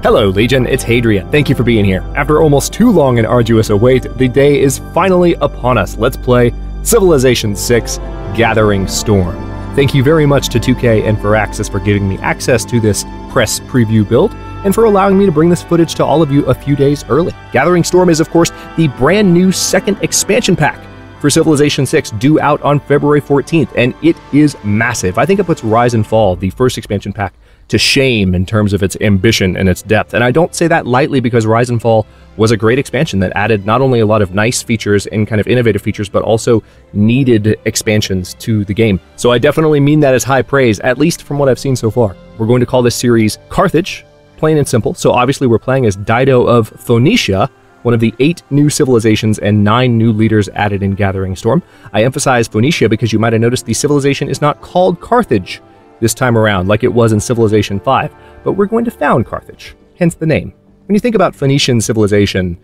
Hello Legion, it's Hadrian. Thank you for being here. After almost too long and arduous a wait, the day is finally upon us. Let's play Civilization 6 Gathering Storm. Thank you very much to 2K and Firaxis for giving me access to this press preview build, and for allowing me to bring this footage to all of you a few days early. Gathering Storm is, of course, the brand new second expansion pack for Civilization 6, due out on February 14th, and it is massive. I think it puts Rise and Fall, the first expansion pack, to shame in terms of its ambition and its depth. And I don't say that lightly, because Rise and Fall was a great expansion that added not only a lot of nice features and kind of innovative features, but also needed expansions to the game. So I definitely mean that as high praise, at least from what I've seen so far. We're going to call this series Carthage, plain and simple. So obviously we're playing as Dido of Phoenicia, one of the 8 new civilizations and 9 new leaders added in Gathering Storm. I emphasize Phoenicia because you might have noticed the civilization is not called Carthage this time around, like it was in Civilization 5, but we're going to found Carthage, hence the name. When you think about Phoenician civilization,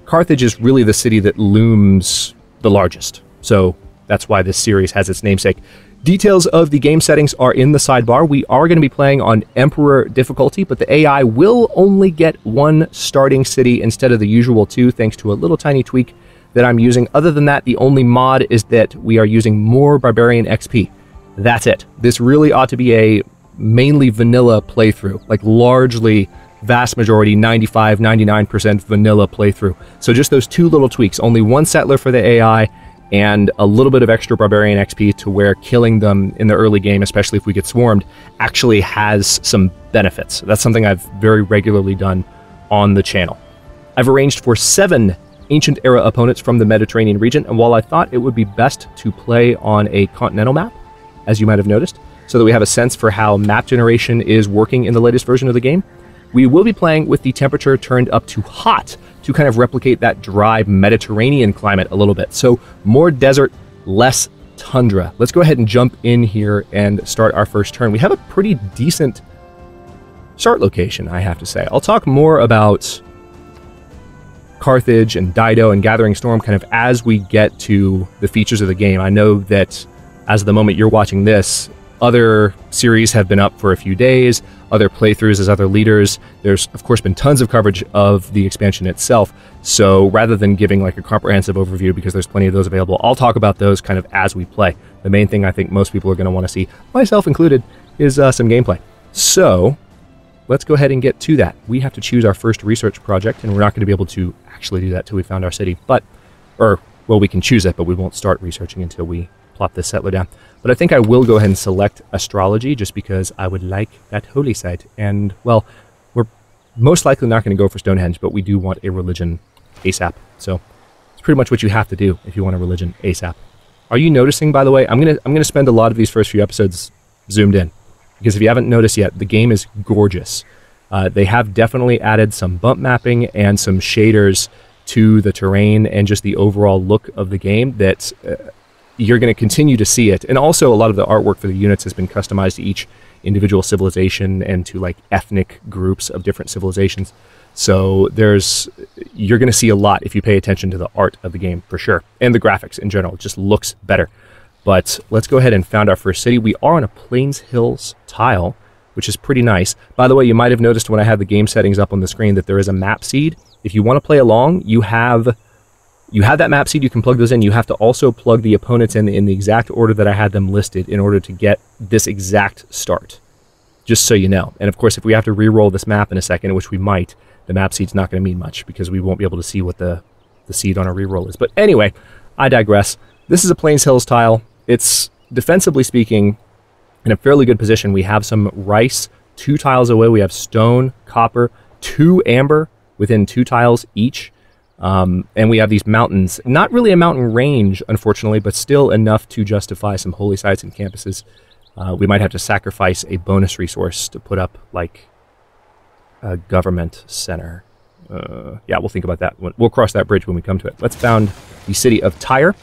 Carthage is really the city that looms the largest, so that's why this series has its namesake. Details of the game settings are in the sidebar. We are going to be playing on Emperor difficulty, but the AI will only get 1 starting city instead of the usual 2, thanks to a little tiny tweak that I'm using. Other than that, the only mod is that we are using more Barbarian XP. That's it. This really ought to be a mainly vanilla playthrough, like largely, vast majority, 95, 99% vanilla playthrough. So just those 2 little tweaks, only 1 settler for the AI, and a little bit of extra Barbarian XP to where killing them in the early game, especially if we get swarmed, actually has some benefits. That's something I've very regularly done on the channel. I've arranged for 7 ancient era opponents from the Mediterranean region, and while I thought it would be best to play on a continental map, as you might have noticed, so that we have a sense for how map generation is working in the latest version of the game, we will be playing with the temperature turned up to hot to kind of replicate that dry Mediterranean climate a little bit. So more desert, less tundra. Let's go ahead and jump in here and start our first turn. We have a pretty decent start location, I have to say. I'll talk more about Carthage and Dido and Gathering Storm kind of as we get to the features of the game. I know that as of the moment you're watching this, other series have been up for a few days, other playthroughs as other leaders. There's, of course, been tons of coverage of the expansion itself, so rather than giving like a comprehensive overview, because there's plenty of those available, I'll talk about those kind of as we play. The main thing I think most people are going to want to see, myself included, is some gameplay. So let's go ahead and get to that. We have to choose our first research project, and we're not going to be able to actually do that till we found our city, well, we can choose it, but we won't start researching until we plop this settler down. But I think I will go ahead and select astrology, just because I would like that holy site. And, well, we're most likely not going to go for Stonehenge, but we do want a religion ASAP. So it's pretty much what you have to do if you want a religion ASAP. Are you noticing, by the way, I'm gonna spend a lot of these first few episodes zoomed in, because if you haven't noticed yet, the game is gorgeous. They have definitely added some bump mapping and some shaders to the terrain and just the overall look of the game that you're going to continue to see it. And also a lot of the artwork for the units has been customized to each individual civilization and to like ethnic groups of different civilizations. So you're going to see a lot if you pay attention to the art of the game, for sure. And the graphics in general, it just looks better. But let's go ahead and found our first city. We are on a Plains Hills tile, which is pretty nice. By the way, you might have noticed when I had the game settings up on the screen that there is a map seed. If you want to play along, you have that map seed, you can plug those in. You have to also plug the opponents in the exact order that I had them listed in order to get this exact start, just so you know. And of course, if we have to re-roll this map in a second, which we might, the map seed's not going to mean much because we won't be able to see what the seed on a re-roll is. But anyway, I digress. This is a Plains Hills tile. It's, defensively speaking, in a fairly good position. We have some rice 2 tiles away. We have stone, copper, 2 amber within 2 tiles each. And we have these mountains, not really a mountain range, unfortunately, but still enough to justify some holy sites and campuses. We might have to sacrifice a bonus resource to put up, like, a government center. Yeah, we'll think about that. We'll cross that bridge when we come to it. Let's found the city of Tyre.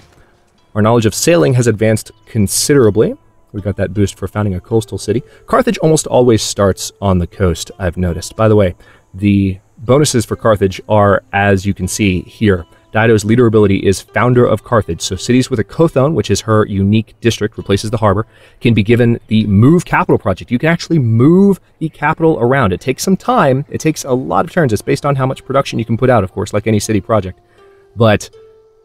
Our knowledge of sailing has advanced considerably. We got that boost for founding a coastal city. Carthage almost always starts on the coast, I've noticed. By the way, the bonuses for Carthage are, as you can see here, Dido's leader ability is Founder of Carthage. So cities with a Kothon, which is her unique district, replaces the harbor, can be given the Move Capital project. You can actually move the capital around. It takes some time. It takes a lot of turns. It's based on how much production you can put out, of course, like any city project. But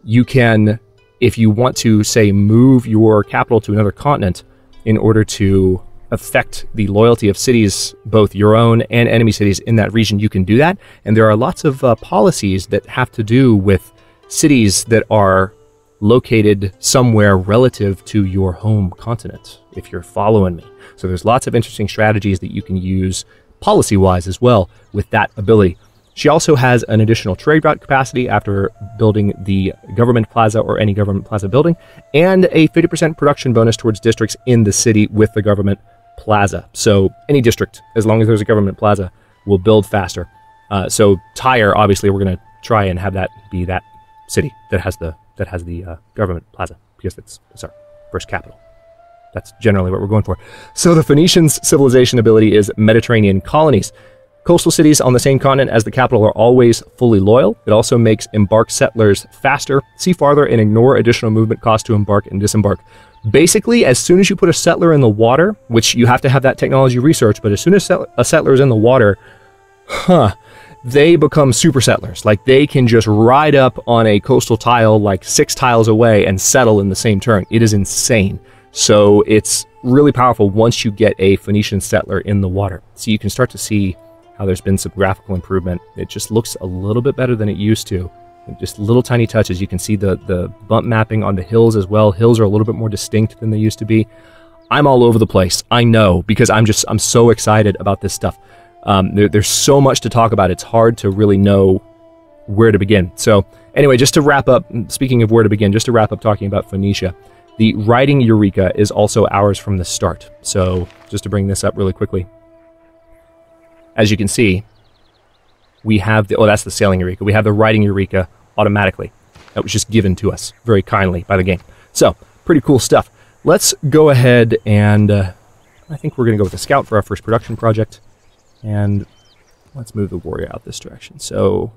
you can, if you want to, say, move your capital to another continent in order to affect the loyalty of cities, both your own and enemy cities in that region, you can do that. And there are lots of policies that have to do with cities that are located somewhere relative to your home continent, if you're following me. So there's lots of interesting strategies that you can use policy-wise as well with that ability. She also has an additional trade route capacity after building the government plaza or any government plaza building, and a 50% production bonus towards districts in the city with the government plaza. So any district, as long as there's a government plaza, will build faster. So Tyre, obviously, we're going to try and have that be that city that has the government plaza, because it's our first capital. That's generally what we're going for. So the Phoenicians' civilization ability is Mediterranean colonies. Coastal cities on the same continent as the capital are always fully loyal. It also makes embarked settlers faster, see farther, and ignore additional movement costs to embark and disembark. Basically, as soon as you put a settler in the water, which you have to have that technology research, but as soon as a settler is in the water, they become super settlers. Like, they can just ride up on a coastal tile like 6 tiles away and settle in the same turn. It is insane. So it's really powerful once you get a Phoenician settler in the water. So you can start to see how there's been some graphical improvement. It just looks a little bit better than it used to. Just little tiny touches. You can see the bump mapping on the hills as well. Hills are a little bit more distinct than they used to be. I'm all over the place. I know, because I'm so excited about this stuff. There's so much to talk about. It's hard to really know where to begin. So anyway, just to wrap up, speaking of where to begin, just to wrap up talking about Phoenicia, the writing Eureka is also ours from the start. So just to bring this up really quickly. As you can see, we have the, that's the sailing Eureka. We have the writing Eureka automatically. That was just given to us very kindly by the game. So, pretty cool stuff. Let's go ahead and, I think we're going to go with the Scout for our first production project. And let's move the Warrior out this direction. So,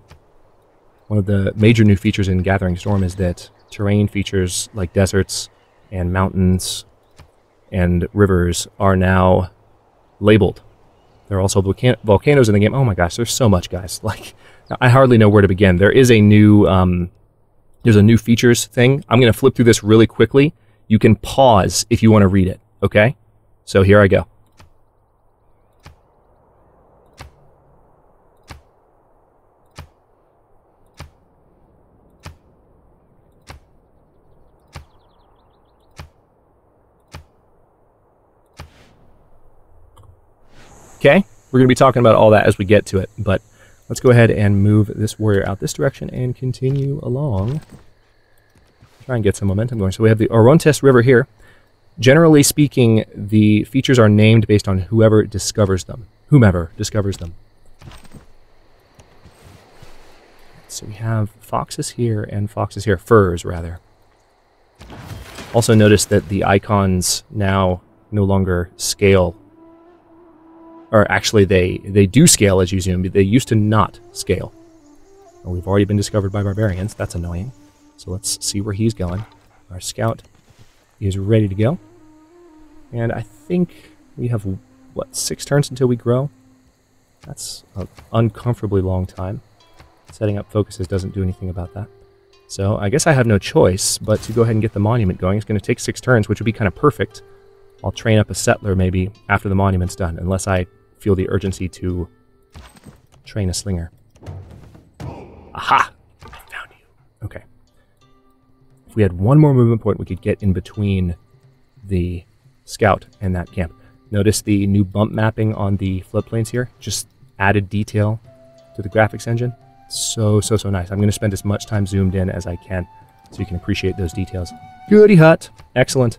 one of the major new features in Gathering Storm is that terrain features like deserts and mountains and rivers are now labeled. There are also volcanoes in the game. Oh my gosh, there's so much, guys. Like, I hardly know where to begin. There is a new, there's a new features thing. I'm going to flip through this really quickly. You can pause if you want to read it, okay? So here I go. Okay, we're going to be talking about all that as we get to it, but let's go ahead and move this warrior out this direction and continue along. Try and get some momentum going. So we have the Orontes River here. Generally speaking, the features are named based on whomever discovers them. So we have foxes here and foxes here. Furs, rather. Also notice that the icons now no longer scale. Or actually, they do scale as you zoom. They used to not scale. Well, we've already been discovered by barbarians. That's annoying. So let's see where he's going. Our scout is ready to go. And I think we have, what, 6 turns until we grow? That's an uncomfortably long time. Setting up focuses doesn't do anything about that. So I guess I have no choice but to go ahead and get the monument going. It's going to take 6 turns, which would be kind of perfect. I'll train up a settler maybe after the monument's done, unless I feel the urgency to train a slinger. Aha! I found you. Okay. If we had one more movement point, we could get in between the scout and that camp. Notice the new bump mapping on the floodplains here. Just added detail to the graphics engine. So nice. I'm going to spend as much time zoomed in as I can so you can appreciate those details. Goody hut! Excellent.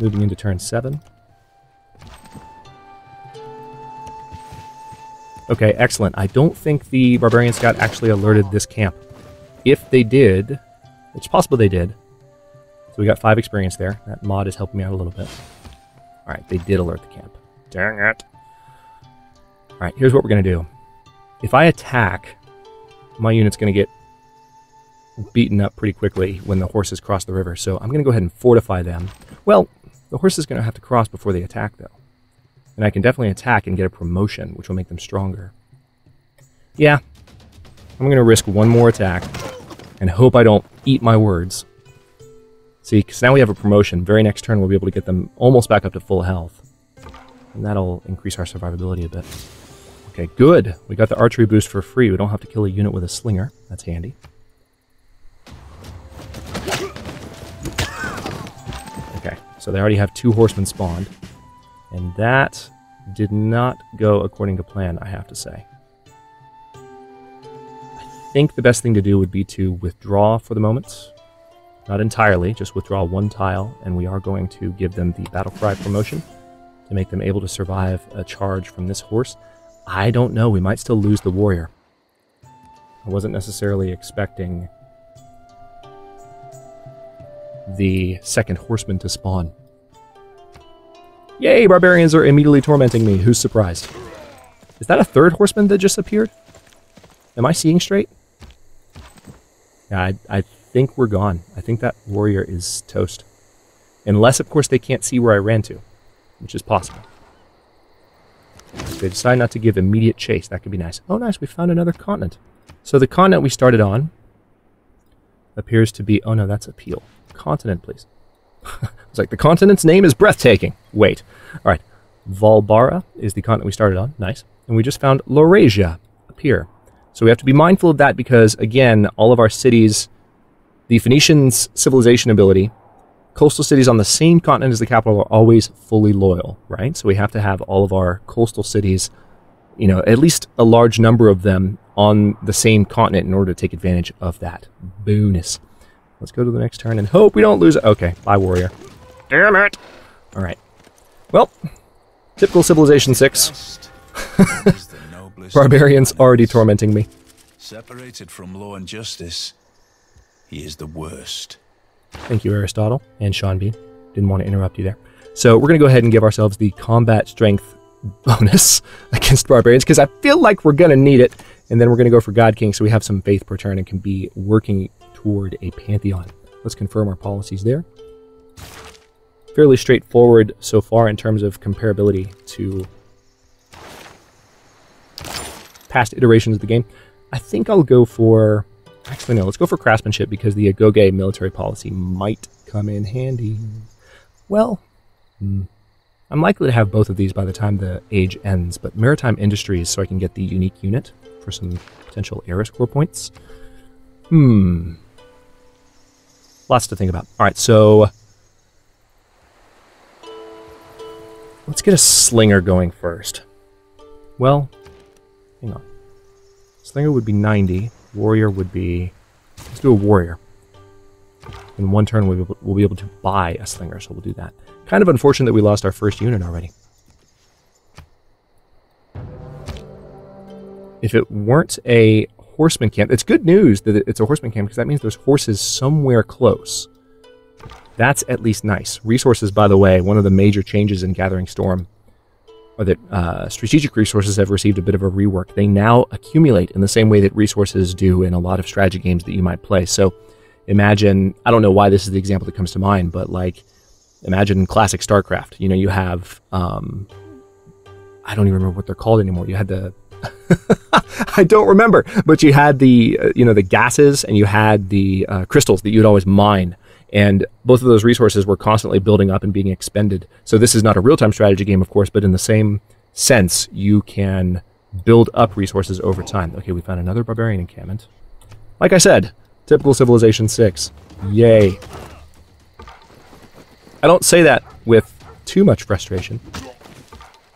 Moving into turn 7. Okay, excellent. I don't think the Barbarian Scout actually alerted this camp. If they did, it's possible they did. So we got 5 experience there. That mod is helping me out a little bit. Alright, they did alert the camp. Dang it. Alright, here's what we're going to do. If I attack, my unit's going to get beaten up pretty quickly when the horses cross the river, so I'm going to go ahead and fortify them. Well, the horse is going to have to cross before they attack, though. And I can definitely attack and get a promotion, which will make them stronger. Yeah, I'm going to risk one more attack and hope I don't eat my words. See, because now we have a promotion. Very next turn we'll be able to get them almost back up to full health. And that'll increase our survivability a bit. Okay, good. We got the archery boost for free. We don't have to kill a unit with a slinger. That's handy. Okay, so they already have 2 horsemen spawned. And that did not go according to plan, I have to say. I think the best thing to do would be to withdraw for the moment. Not entirely, just withdraw 1 tile, and we are going to give them the battle cry promotion to make them able to survive a charge from this horse. I don't know, we might still lose the warrior. I wasn't necessarily expecting the second horseman to spawn. Yay, barbarians are immediately tormenting me. Who's surprised? Is that a 3rd horseman that just appeared? Am I seeing straight? Yeah, I think we're gone. I think that warrior is toast. Unless, of course, they can't see where I ran to, which is possible. If they decide not to give immediate chase, that could be nice. Oh, nice, we found another continent. So the continent we started on appears to be... Oh, no, that's Appeal. Continent, please. It's like, the continent's name is breathtaking. Wait. All right. Valbara is the continent we started on. Nice. And we just found Laurasia appear. So we have to be mindful of that because, again, all of our cities, the Phoenicians' civilization ability, coastal cities on the same continent as the capital are always fully loyal, right? So we have to have all of our coastal cities, you know, at least a large number of them on the same continent in order to take advantage of that bonus. Let's go to the next turn and hope we don't lose it. Okay, bye, warrior. Damn it! All right. Well, typical Civilization 6. Barbarians already tormenting me. Separated from law and justice, he is the worst. Thank you, Aristotle and Sean B. Didn't want to interrupt you there. So we're going to go ahead and give ourselves the combat strength bonus against barbarians because I feel like we're going to need it. And then we're going to go for God King so we have some faith per turn and can be working toward a pantheon. Let's confirm our policies there. Fairly straightforward so far in terms of comparability to past iterations of the game. I think I'll go for... Actually, no, let's go for craftsmanship because the Agoge military policy might come in handy. Well, I'm likely to have both of these by the time the age ends, but maritime industries so I can get the unique unit for some potential Eris core points. Lots to think about. All right, so let's get a slinger going first. Well, hang on. Slinger would be 90. Warrior would be... Let's do a warrior. In one turn, we'll be able to buy a slinger, so we'll do that. Kind of unfortunate that we lost our first unit already. If it weren't a horseman camp... It's good news that it's a horseman camp, because that means there's horses somewhere close. That's at least nice. Resources, by the way, one of the major changes in Gathering Storm are that strategic resources have received a bit of a rework. They now accumulate in the same way that resources do in a lot of strategy games that you might play. So imagine, I don't know why this is the example that comes to mind, but like, imagine classic StarCraft. You know, you have, I don't even remember what they're called anymore. You had the, I don't remember, but you had the, you know, the gases and you had the crystals that you'd always mine. And both of those resources were constantly building up and being expended. So this is not a real-time strategy game, of course, but in the same sense, you can build up resources over time. Okay, we found another Barbarian Encampment. Like I said, typical Civilization 6. Yay. I don't say that with too much frustration.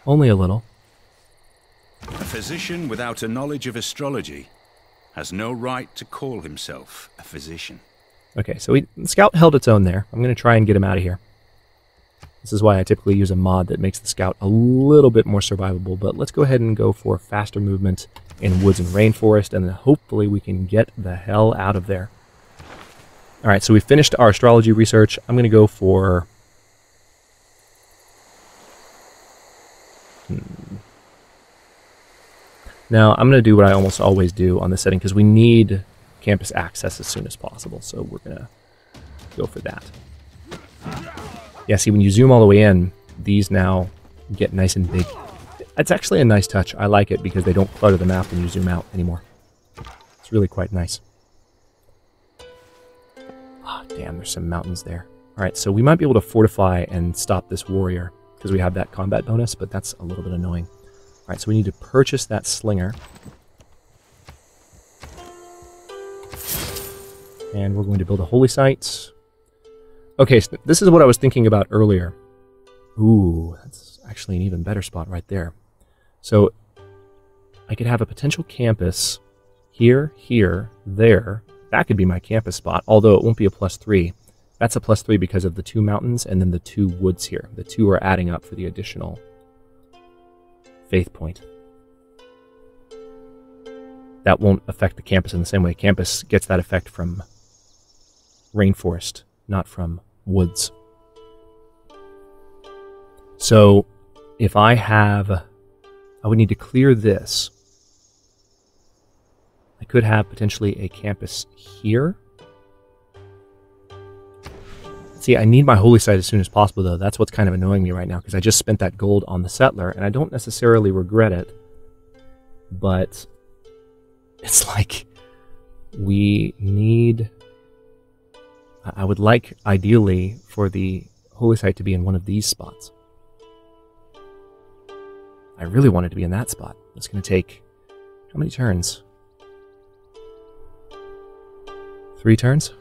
Only a little. A physician without a knowledge of astrology has no right to call himself a physician. Okay, so Scout held its own there. I'm going to try and get him out of here. This is why I typically use a mod that makes the Scout a little bit more survivable, but let's go ahead and go for faster movement in woods and rainforest, and then hopefully we can get the hell out of there. Alright, so we finished our astrology research. I'm going to go for... Now, I'm going to do what I almost always do on this setting, because we need campus access as soon as possible, so we're going to go for that. Yeah, see, when you zoom all the way in, these now get nice and big. It's actually a nice touch. I like it because they don't clutter the map when you zoom out anymore. It's really quite nice. Ah, damn, there's some mountains there. Alright, so we might be able to fortify and stop this warrior because we have that combat bonus, but that's a little bit annoying. Alright, so we need to purchase that slinger. And we're going to build a holy site. Okay, so this is what I was thinking about earlier. Ooh, that's actually an even better spot right there. So I could have a potential campus here, here, there. That could be my campus spot, although it won't be a +3. That's a +3 because of the 2 mountains and then the 2 woods here. The 2 are adding up for the additional faith point. That won't affect the campus in the same way. Campus gets that effect from rainforest, not from woods. So if I would need to clear this. I could have potentially a campus here. See, I need my holy site as soon as possible, though. That's what's kind of annoying me right now, because I just spent that gold on the settler, and I don't necessarily regret it. But it's like we need... I would like, ideally, for the holy site to be in one of these spots. I really want it to be in that spot. It's going to take... how many turns? 3 turns?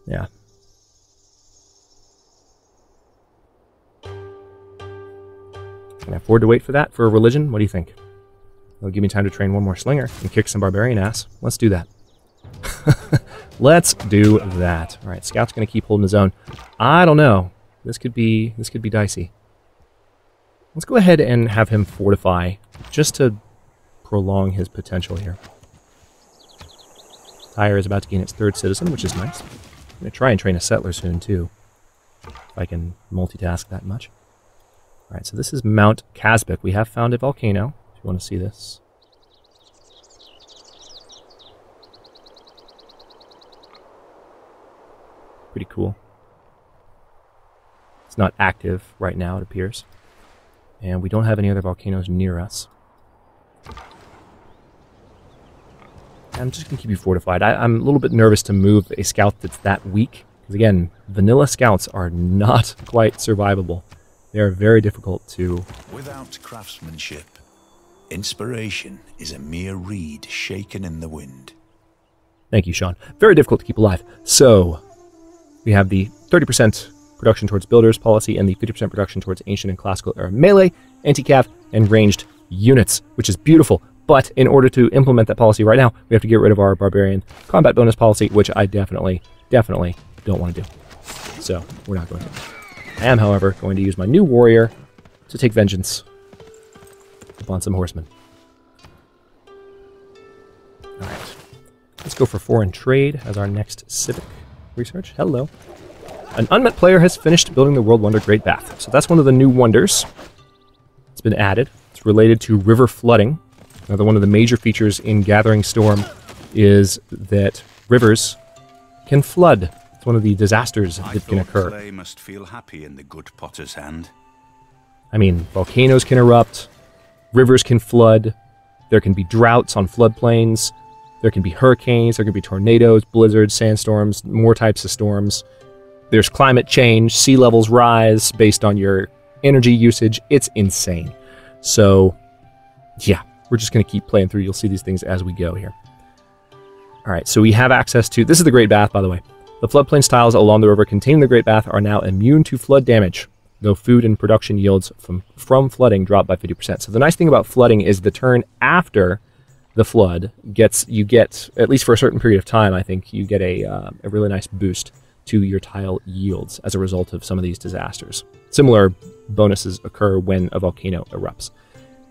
Yeah. Can I afford to wait for that for a religion? What do you think? It'll give me time to train one more slinger and kick some barbarian ass. Let's do that. Let's do that. All right, Scout's going to keep holding his own. I don't know. This could be dicey. Let's go ahead and have him fortify just to prolong his potential here. Tyre is about to gain its 3rd citizen, which is nice. I'm going to try and train a settler soon, too. If I can multitask that much. Alright, so this is Mount Kazbek. We have found a volcano, if you want to see this. Pretty cool. It's not active right now, it appears. And we don't have any other volcanoes near us. I'm just going to keep you fortified. I'm a little bit nervous to move a scout that's that weak. Because again, vanilla scouts are not quite survivable. They are very difficult to... Without craftsmanship, inspiration is a mere reed shaken in the wind. Thank you, Sean. Very difficult to keep alive. So, we have the 30% production towards builders policy and the 50% production towards ancient and classical era melee, anti-cav, and ranged units, which is beautiful. But in order to implement that policy right now, we have to get rid of our barbarian combat bonus policy, which I definitely don't want to do. So, we're not going to. I am, however, going to use my new warrior to take vengeance upon some horsemen. Alright. Let's go for foreign trade as our next civic research. Hello. An unmet player has finished building the world wonder Great Bath. So that's one of the new wonders. It's been added. It's related to river flooding. Another one of the major features in Gathering Storm is that rivers can flood. It's one of the disasters that can occur. Clay must feel happy in the good potter's hand. I mean, volcanoes can erupt, rivers can flood, there can be droughts on floodplains, there can be hurricanes, there can be tornadoes, blizzards, sandstorms, more types of storms. There's climate change, sea levels rise based on your energy usage. It's insane. So, yeah. We're just going to keep playing through. You'll see these things as we go here. All right, so we have access to... This is the Great Bath, by the way. The floodplain tiles along the river containing the Great Bath are now immune to flood damage, though food and production yields from flooding drop by 50%. So the nice thing about flooding is the turn after the flood you get, at least for a certain period of time, I think, you get a really nice boost to your tile yields as a result of some of these disasters. Similar bonuses occur when a volcano erupts.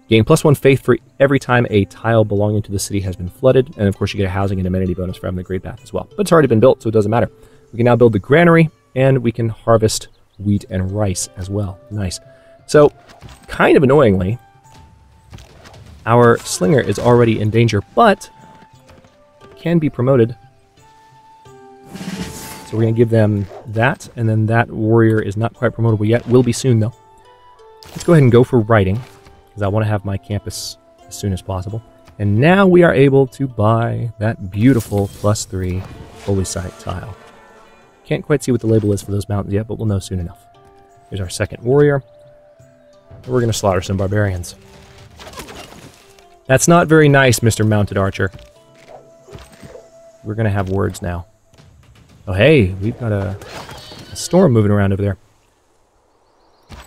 Gain +1 faith for every time a tile belonging to the city has been flooded, and of course you get a housing and amenity bonus for having the Great Bath as well. But it's already been built, so it doesn't matter. We can now build the granary, and we can harvest wheat and rice as well. Nice. So, kind of annoyingly, our slinger is already in danger, but can be promoted So we're going to give them that, and then that warrior is not quite promotable yet. Will be soon, though. Let's go ahead and go for writing, because I want to have my campus as soon as possible. And now we are able to buy that beautiful +3 Holy Site tile. Can't quite see what the label is for those mountains yet, but we'll know soon enough. Here's our second warrior. We're going to slaughter some barbarians. That's not very nice, Mr. Mounted Archer. We're going to have words now. Oh, hey, we've got a storm moving around over there.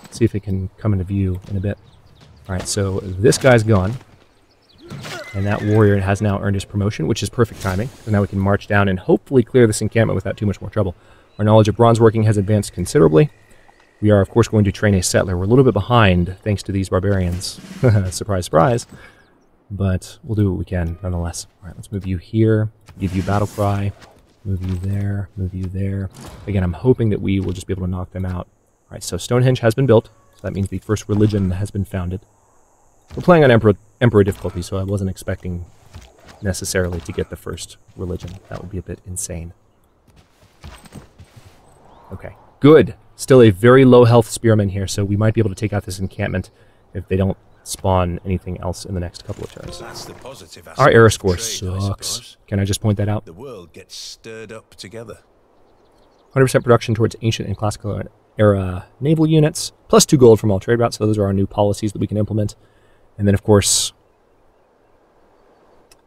Let's see if it can come into view in a bit. Alright, so this guy's gone. And that warrior has now earned his promotion, which is perfect timing. So now we can march down and hopefully clear this encampment without too much more trouble. Our knowledge of bronze working has advanced considerably. We are, of course, going to train a settler. We're a little bit behind, thanks to these barbarians. Surprise, surprise. But we'll do what we can, nonetheless. Alright, let's move you here. Give you battle cry. Move you there. Move you there. Again, I'm hoping that we will just be able to knock them out. Alright, so Stonehenge has been built. So that means the first religion has been founded. We're playing on Emperor difficulty, so I wasn't expecting necessarily to get the first religion. That would be a bit insane. Okay, good. Still a very low health spearman here, so we might be able to take out this encampment if they don't spawn anything else in the next couple of turns. That's the positive aspect. Our error score Trade, sucks. Can I just point that out? The world gets stirred up together. 100% production towards ancient and classical era naval units, plus 2 gold from all trade routes, so those are our new policies that we can implement. And then, of course,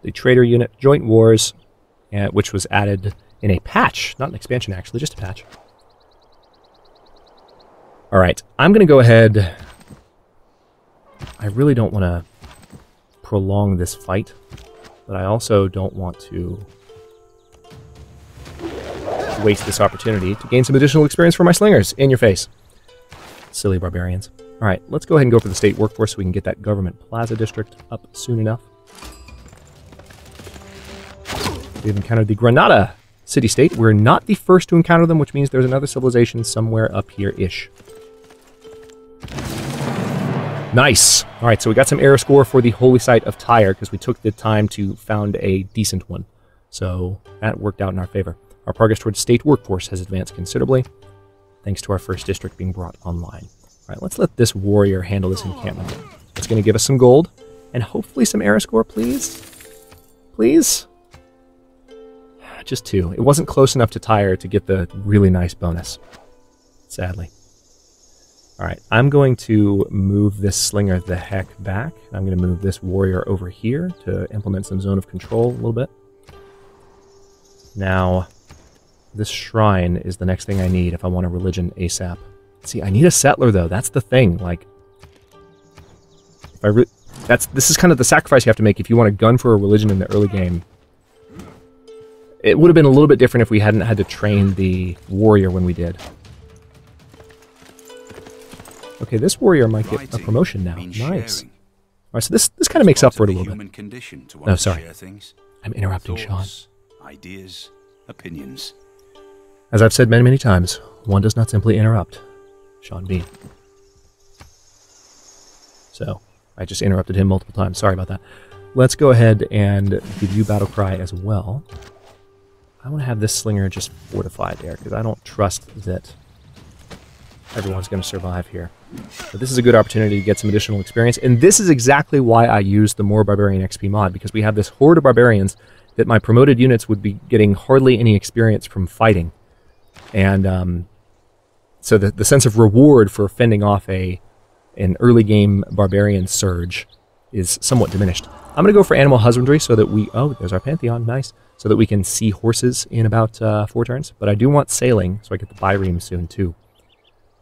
the trader unit, joint wars, which was added in a patch, not an expansion actually, just a patch. Alright, I'm going to go ahead. I really don't want to prolong this fight, but I also don't want to waste this opportunity to gain some additional experience for my slingers. In your face. Silly barbarians. Alright, let's go ahead and go for the state workforce so we can get that government plaza district up soon enough. We've encountered the Granada city-state. We're not the first to encounter them, which means there's another civilization somewhere up here-ish. Nice! Alright, so we got some error score for the Holy Site of Tyre, because we took the time to found a decent one. So that worked out in our favor. Our progress towards state workforce has advanced considerably, thanks to our first district being brought online. Alright, let's let this warrior handle this encampment. It's going to give us some gold, and hopefully some error score, please? Please? Just 2. It wasn't close enough to Tyre to get the really nice bonus, sadly. Alright, I'm going to move this slinger the heck back. I'm going to move this warrior over here to implement some zone of control a little bit. Now, this shrine is the next thing I need if I want a religion ASAP. See, I need a settler though. That's the thing. Like, if this is kind of the sacrifice you have to make if you want to gun for a religion in the early game. It would have been a little bit different if we hadn't had to train the warrior when we did. Okay, this warrior might get a promotion now. Nice. All right, so this kind of makes up for it a little bit. No, sorry. I'm interrupting Sean. Ideas, opinions. As I've said many, many times, one does not simply interrupt Sean Bean. So, I just interrupted him multiple times. Sorry about that. Let's go ahead and give you battle cry as well. I want to have this slinger just fortified there, because I don't trust that everyone's going to survive here. But this is a good opportunity to get some additional experience, and this is exactly why I use the More Barbarian XP mod, because we have this horde of barbarians that my promoted units would be getting hardly any experience from fighting. And so the sense of reward for fending off an early game barbarian surge is somewhat diminished. I'm going to go for animal husbandry so that we... Oh, there's our Pantheon. Nice. So that we can see horses in about 4 turns. But I do want sailing, so I get the Byreme soon, too.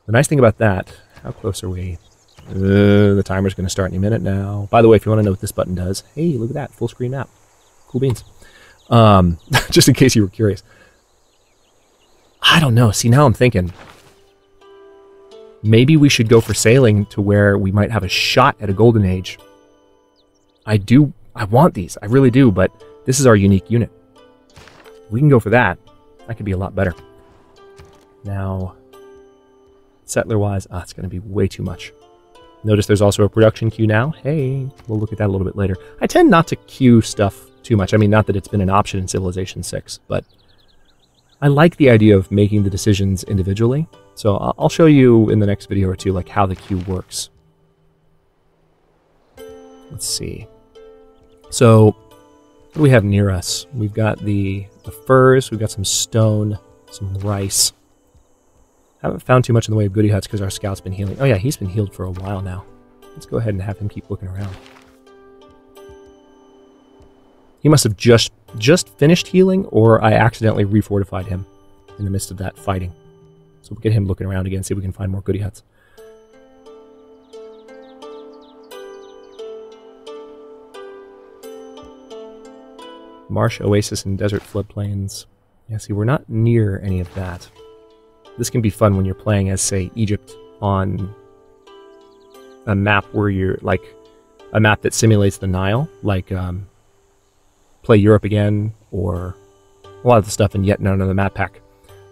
The nice thing about that... How close are we? The timer's going to start any minute now. By the way, if you want to know what this button does... Hey, look at that. Full screen map. Cool beans. Just in case you were curious. I don't know. See, now I'm thinking... Maybe we should go for sailing to where we might have a shot at a golden age. I want these. I really do, but this is our unique unit. We can go for that. That could be a lot better. Now, settler-wise, it's going to be way too much. Notice there's also a production queue now. Hey, we'll look at that a little bit later. I tend not to queue stuff too much. I mean, not that it's been an option in Civilization 6, but I like the idea of making the decisions individually. So I'll show you in the next video or two like how the queue works. Let's see. So what do we have near us? We've got the furs, we've got some stone, some rice. Haven't found too much in the way of goody huts because our scout's been healing. Oh yeah, he's been healed for a while now. Let's go ahead and have him keep looking around. He must have just finished healing, or I accidentally refortified him in the midst of that fighting. So we'll get him looking around again, see if we can find more goody huts. Marsh, oasis, and desert floodplains. Yeah, see, we're not near any of that. This can be fun when you're playing as, say, Egypt on a map where you're, like, a map that simulates the Nile, like, Play Europe Again, or a lot of the stuff in yet another map pack.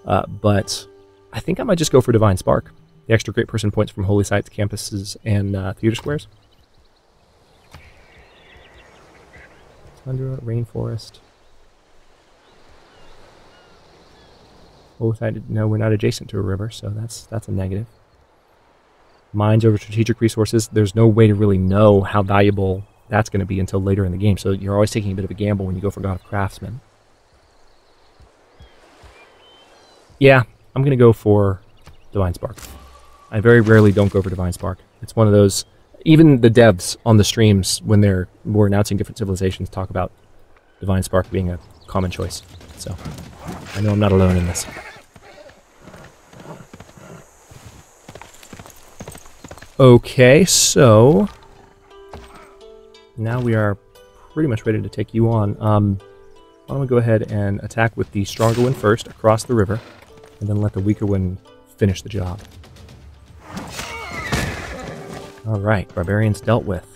But I think I might just go for Divine Spark. The extra great person points from holy sites, campuses, and theater squares. Tundra, rainforest. Oh, no, we're not adjacent to a river, so that's a negative. Mines over strategic resources. There's no way to really know how valuable that's going to be until later in the game, so you're always taking a bit of a gamble when you go for God of Craftsmen. Yeah, I'm going to go for Divine Spark. I very rarely don't go for Divine Spark. It's one of those... Even the devs on the streams, when we're announcing different civilizations, talk about Divine Spark being a common choice. So, I know I'm not alone in this. Okay, so... now we are pretty much ready to take you on. Why don't we go ahead and attack with the stronger one first, across the river, and then let the weaker one finish the job. Alright, barbarians dealt with.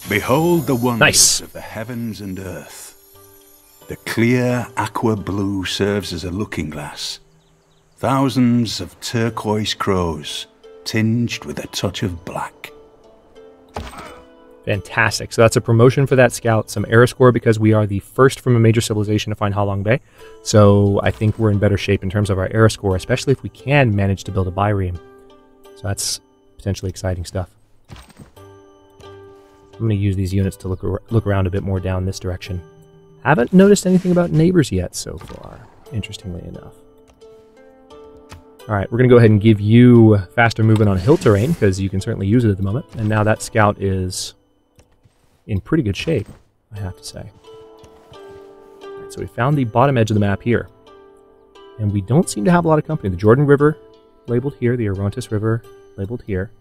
Behold the wonders Nice. of the heavens and earth. The clear aqua blue serves as a looking glass. Thousands of turquoise crows, tinged with a touch of black. Fantastic. So that's a promotion for that scout. Some era score because we are the first from a major civilization to find Halong Bay. So I think we're in better shape in terms of our era score, especially if we can manage to build a bireme. So that's potentially exciting stuff. I'm going to use these units to look around a bit more down this direction. Haven't noticed anything about neighbors yet so far, interestingly enough. Alright, we're going to go ahead and give you faster movement on hill terrain, because you can certainly use it at the moment. And now that scout is in pretty good shape, I have to say. Alright, so we found the bottom edge of the map here. And we don't seem to have a lot of company. The Jordan River, labeled here. The Orontes River, labeled here.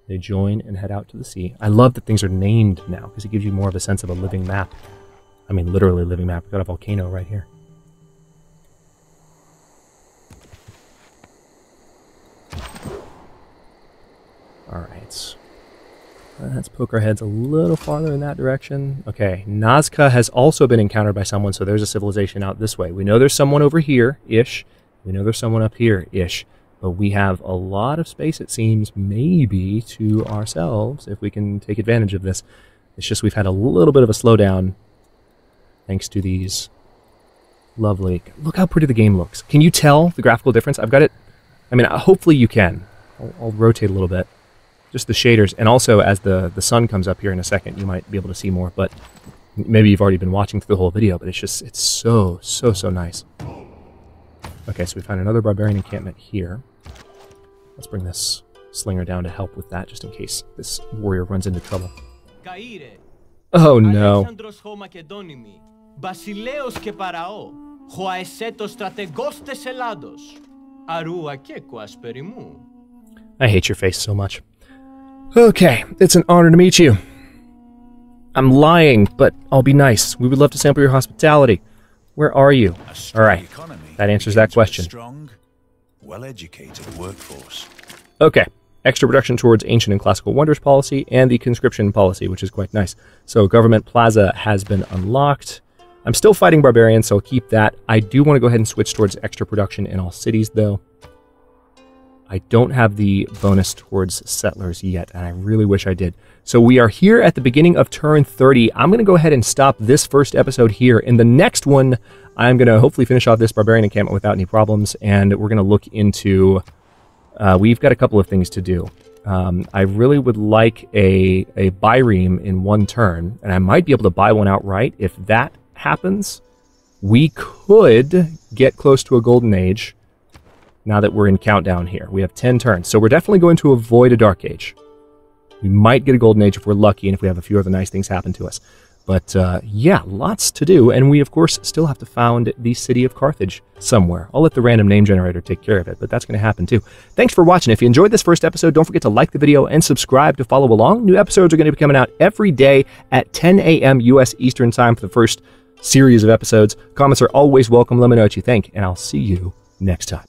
They join and head out to the sea. I love that things are named now, because it gives you more of a sense of a living map. I mean, literally a living map. We've got a volcano right here. Alright. Let's poke our heads a little farther in that direction. Okay, Nazca has also been encountered by someone, so there's a civilization out this way. We know there's someone over here-ish. We know there's someone up here-ish. But we have a lot of space, it seems, maybe to ourselves, if we can take advantage of this. It's just we've had a little bit of a slowdown thanks to these lovely... Look how pretty the game looks. Can you tell the graphical difference? I've got it... I mean, hopefully you can. I'll rotate a little bit. Just the shaders. And also, as the sun comes up here in a second, you might be able to see more. But maybe you've already been watching through the whole video, but it's so nice. Okay, so we found another barbarian encampment here. Let's bring this slinger down to help with that, just in case this warrior runs into trouble. Oh no. I hate your face so much. Okay, it's an honor to meet you. I'm lying, but I'll be nice. We would love to sample your hospitality. Where are you? Alright, that answers that question. Strong, well-educated workforce. Okay, extra production towards ancient and classical wonders policy and the conscription policy, which is quite nice. So government plaza has been unlocked. I'm still fighting barbarians, so I'll keep that. I do want to go ahead and switch towards extra production in all cities, though. I don't have the bonus towards settlers yet, and I really wish I did. So we are here at the beginning of turn 30. I'm going to go ahead and stop this first episode here. In the next one, I'm going to hopefully finish off this Barbarian Encampment without any problems, and we're going to look into... we've got a couple of things to do. I really would like a bireme in one turn, and I might be able to buy one outright. If that happens, we could get close to a golden age now that we're in countdown here. We have 10 turns, so we're definitely going to avoid a dark age. We might get a golden age if we're lucky and if we have a few other nice things happen to us. But yeah, lots to do, and we of course still have to found the city of Carthage somewhere. I'll let the random name generator take care of it, but that's going to happen too. Thanks for watching. If you enjoyed this first episode, don't forget to like the video and subscribe to follow along. New episodes are going to be coming out every day at 10 a.m. U.S. Eastern Time for the first series of episodes. Comments are always welcome. Let me know what you think, and I'll see you next time.